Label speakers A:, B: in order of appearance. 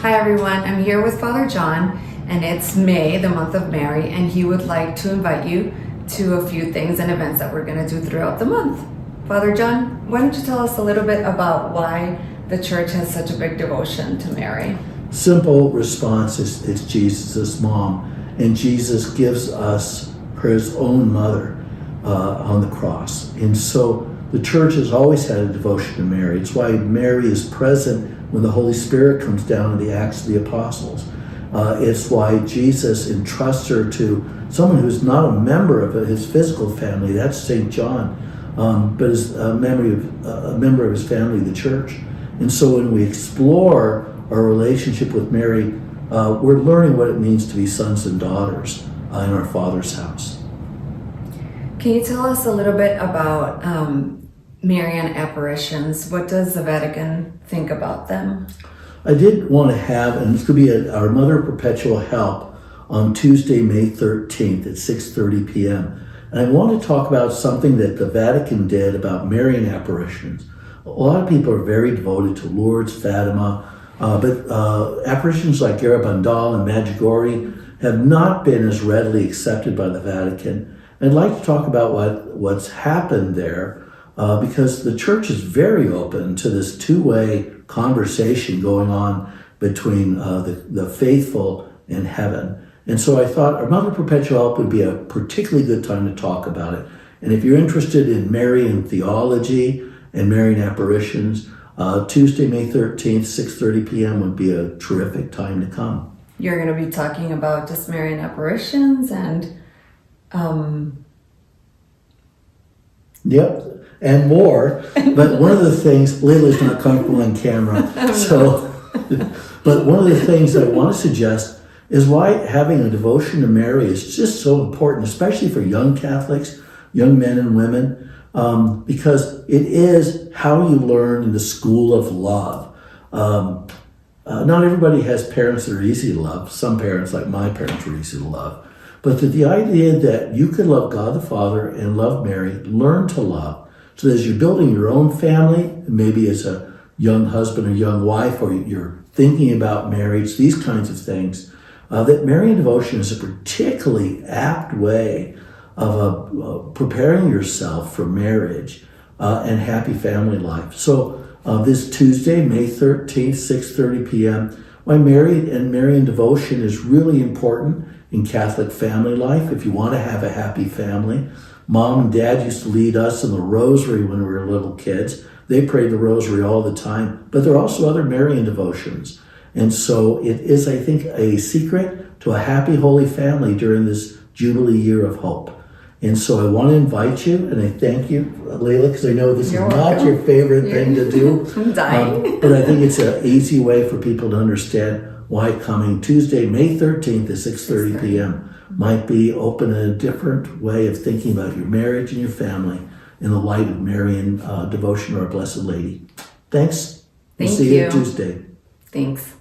A: Hi everyone, I'm here with Father John, and it's May, the month of Mary, and he would like to invite you to a few things and events that we're going to do throughout the month. Father John, why don't you tell us a little bit about why the church has such a big devotion to Mary?
B: Simple response is Jesus' mom, and Jesus gives us his own mother on the cross. And so the church has always had a devotion to Mary. It's why Mary is present when the Holy Spirit comes down in the Acts of the Apostles. It's why Jesus entrusts her to someone who's not a member of his physical family, that's St. John, but is a member of his family, the church. And so when we explore our relationship with Mary, we're learning what it means to be sons and daughters in our Father's house.
A: Can you tell us a little bit about Marian apparitions? What does the Vatican think about them?
B: I did want to have, and it's going to be our Mother Perpetual Help on Tuesday, May 13th at 6:30 p.m. And I want to talk about something that the Vatican did about Marian apparitions. A lot of people are very devoted to Lourdes, Fatima, but apparitions like Garabandal and Medjugorje have not been as readily accepted by the Vatican. I'd like to talk about what's happened there because the church is very open to this two-way conversation going on between the faithful and heaven. And so I thought our Mother Perpetual Help would be a particularly good time to talk about it. And if you're interested in Marian theology and Marian apparitions, Tuesday, May 13th, 6:30 p.m. would be a terrific time to come.
A: You're going to be talking about just Marian apparitions and
B: Yep, and more. But one of the things, Layla's not comfortable on camera, so. But one of the things that I want to suggest is why having a devotion to Mary is just so important, especially for young Catholics, young men and women, because it is how you learn in the school of love. Not everybody has parents that are easy to love. Some parents, like my parents, were easy to love. But the idea that you can love God the Father and love Mary, learn to love. So as you're building your own family, maybe as a young husband or young wife, or you're thinking about marriage, these kinds of things, that Marian devotion is a particularly apt way of preparing yourself for marriage and happy family life. So this Tuesday, May 13th, 6:30 p.m., why Mary and Marian devotion is really important in Catholic family life. If you want to have a happy family, Mom and Dad used to lead us in the rosary when we were little kids. They prayed the rosary all the time, but there are also other Marian devotions. And so it is, I think, a secret to a happy, holy family during this Jubilee year of hope. And so I want to invite you, and I thank you, Layla, because I know this
A: You're
B: is
A: welcome.
B: not your favorite thing to do.
A: I'm dying.
B: But I think it's an easy way for people to understand why coming Tuesday, May 13th at 6:30 p.m. might be open in a different way of thinking about your marriage and your family in the light of Marian devotion to our Blessed Lady. Thanks.
A: Thank
B: See you
A: you.
B: Tuesday.
A: Thanks.